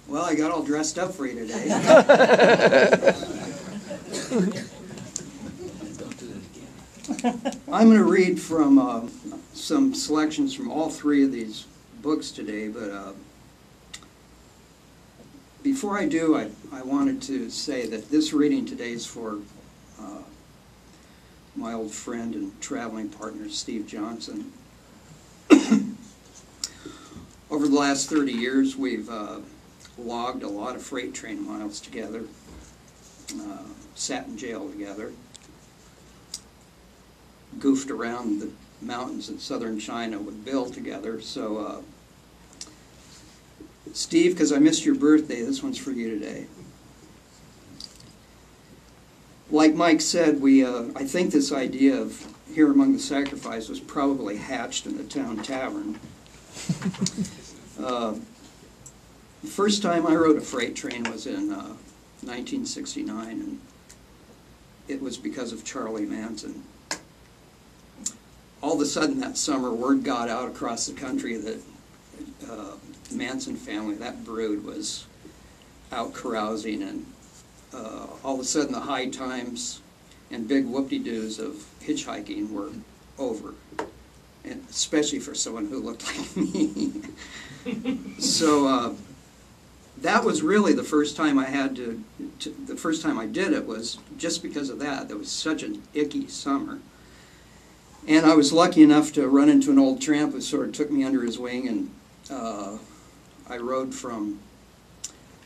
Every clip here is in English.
Well, I got all dressed up for you today. I'm going to read from some selections from all three of these books today, but before I do, I wanted to say that this reading today is for my old friend and traveling partner, Steve Johnson. Over the last 30 years, we've logged a lot of freight train miles together, sat in jail together, goofed around the mountains in southern China with Bill together. So, Steve, because I missed your birthday, this one's for you today. Like Mike said, I think this idea of Here Among the Sacrifice was probably hatched in the town tavern. The first time I rode a freight train was in 1969, and it was because of Charlie Manson. All of a sudden that summer, word got out across the country that the Manson family, that brood, was out carousing, and all of a sudden the high times and big whoop-de-doos of hitchhiking were over, and especially for someone who looked like me. So that was really the first time I had the first time I did it was just because of that. There was such an icky summer. And I was lucky enough to run into an old tramp who sort of took me under his wing, and I rode from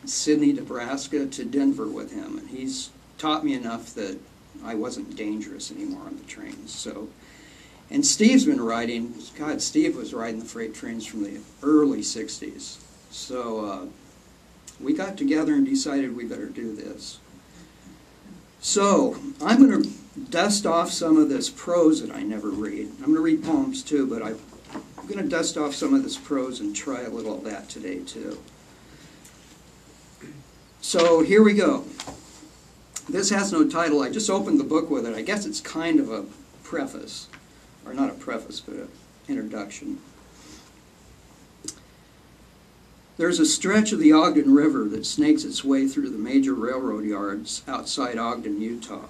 Sydney, Nebraska to Denver with him, and he's taught me enough that I wasn't dangerous anymore on the trains. So, and Steve's been riding, God, Steve was riding the freight trains from the early 60s. So we got together and decided we better do this. So I'm going to dust off some of this prose that I never read. I'm going to read poems too, but I'm going to dust off some of this prose and try a little of that today too. So here we go. This has no title. I just opened the book with it. I guess it's kind of a preface, or not a preface, but an introduction. There's a stretch of the Ogden River that snakes its way through the major railroad yards outside Ogden, Utah.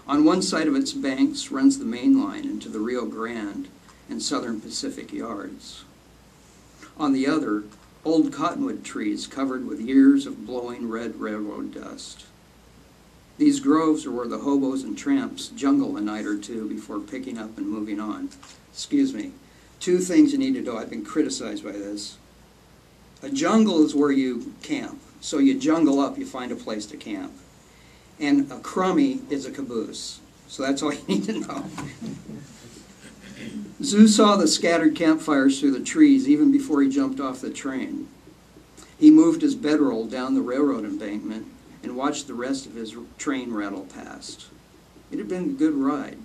On one side of its banks runs the main line into the Rio Grande and Southern Pacific yards. On the other, old cottonwood trees covered with years of blowing red railroad dust. These groves are where the hobos and tramps jungle a night or two before picking up and moving on. Excuse me. Two things you need to know. I've been criticized by this. A jungle is where you camp. So you jungle up, you find a place to camp. And a crummy is a caboose. So that's all you need to know. Zoo saw the scattered campfires through the trees even before he jumped off the train. He moved his bedroll down the railroad embankment and watched the rest of his train rattle past. It had been a good ride.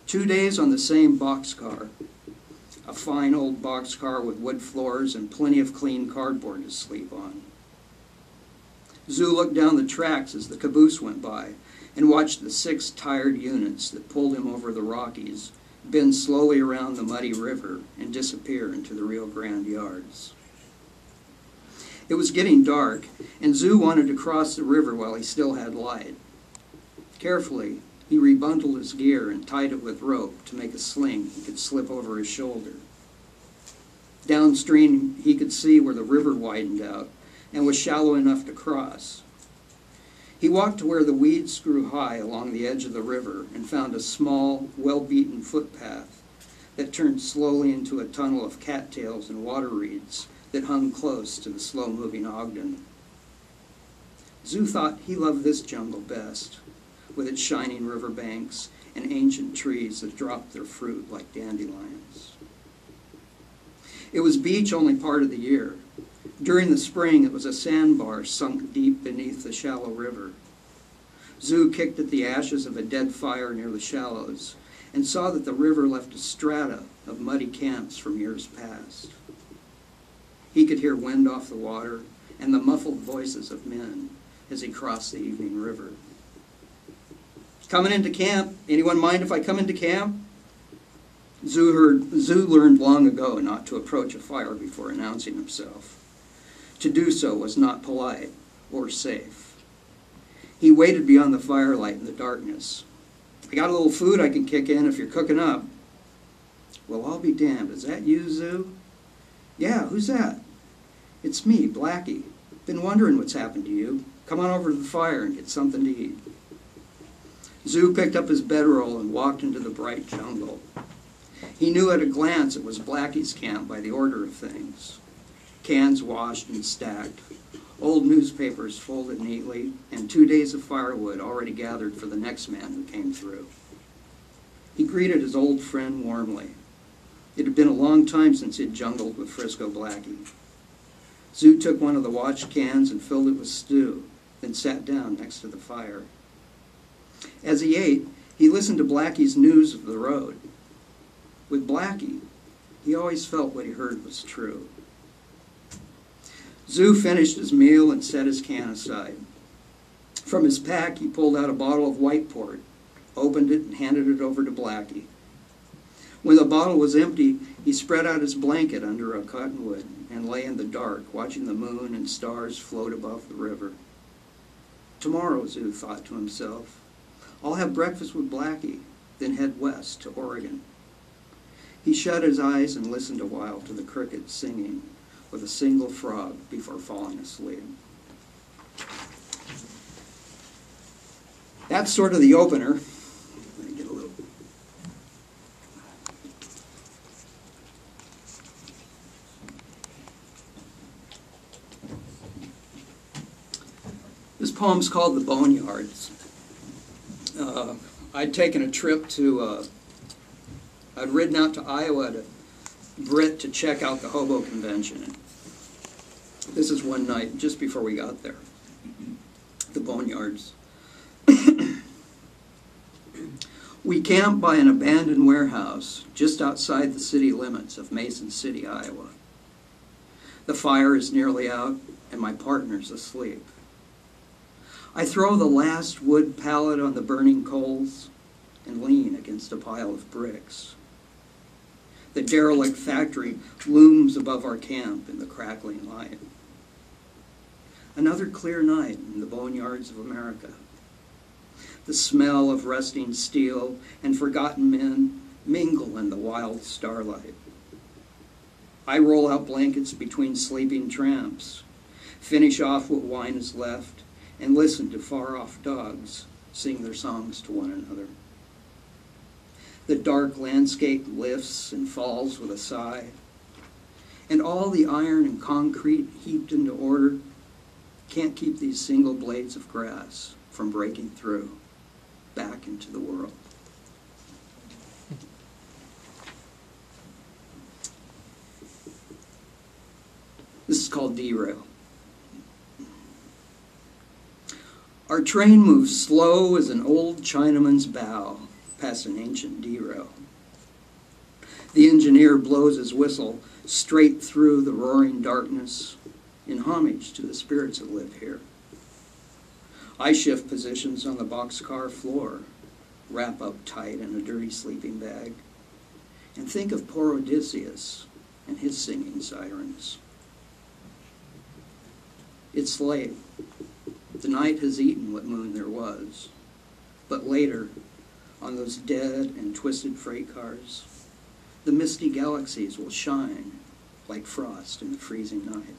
2 days on the same boxcar. A fine old boxcar with wood floors and plenty of clean cardboard to sleep on. Zoo looked down the tracks as the caboose went by and watched the 6 tired units that pulled him over the Rockies bend slowly around the muddy river and disappear into the Rio Grande yards. It was getting dark, and Zoo wanted to cross the river while he still had light. Carefully, he rebundled his gear and tied it with rope to make a sling he could slip over his shoulder. Downstream, he could see where the river widened out and was shallow enough to cross. He walked to where the weeds grew high along the edge of the river and found a small, well-beaten footpath that turned slowly into a tunnel of cattails and water reeds that hung close to the slow-moving Ogden. Zoo thought he loved this jungle best, with its shining river banks and ancient trees that dropped their fruit like dandelions. It was beach only part of the year. During the spring, it was a sandbar sunk deep beneath the shallow river. Zoo kicked at the ashes of a dead fire near the shallows and saw that the river left a strata of muddy camps from years past. He could hear wind off the water and the muffled voices of men as he crossed the evening river. Coming into camp. Anyone mind if I come into camp? Zoo learned long ago not to approach a fire before announcing himself. To do so was not polite or safe. He waited beyond the firelight in the darkness. "I got a little food I can kick in if you're cooking up." "Well, I'll be damned. Is that you, Zoo?" "Yeah, who's that?" "It's me, Blackie. Been wondering what's happened to you. Come on over to the fire and get something to eat." Zoo picked up his bedroll and walked into the bright jungle. He knew at a glance it was Blackie's camp by the order of things. Cans washed and stacked, old newspapers folded neatly, and 2 days of firewood already gathered for the next man who came through. He greeted his old friend warmly. It had been a long time since he'd jungled with Frisco Blackie. Zoo took one of the watch cans and filled it with stew, then sat down next to the fire. As he ate, he listened to Blackie's news of the road. With Blackie, he always felt what he heard was true. Zoo finished his meal and set his can aside. From his pack, he pulled out a bottle of white port, opened it, and handed it over to Blackie. When the bottle was empty, he spread out his blanket under a cottonwood and lay in the dark, watching the moon and stars float above the river. Tomorrow, Zoo thought to himself, I'll have breakfast with Blackie, then head west to Oregon. He shut his eyes and listened a while to the crickets singing with a single frog before falling asleep. That's sort of the opener. Let me get a little. This poem's called The Boneyards. I'd taken a trip to, I'd ridden out to Iowa to Britt to check out the hobo convention. This is one night just before we got there. The Boneyards. We camped by an abandoned warehouse just outside the city limits of Mason City, Iowa. The fire is nearly out and my partner's asleep. I throw the last wood pallet on the burning coals and lean against a pile of bricks. The derelict factory looms above our camp in the crackling light. Another clear night in the boneyards of America. The smell of rusting steel and forgotten men mingle in the wild starlight. I roll out blankets between sleeping tramps, finish off what wine is left, and listen to far-off dogs sing their songs to one another. The dark landscape lifts and falls with a sigh, and all the iron and concrete heaped into order can't keep these single blades of grass from breaking through back into the world. This is called Derail. Our train moves slow as an old Chinaman's bow past an ancient derail. The engineer blows his whistle straight through the roaring darkness in homage to the spirits that live here. I shift positions on the boxcar floor, wrap up tight in a dirty sleeping bag, and think of poor Odysseus and his singing sirens. It's late. The night has eaten what moon there was, but later, on those dead and twisted freight cars, the misty galaxies will shine like frost in the freezing night.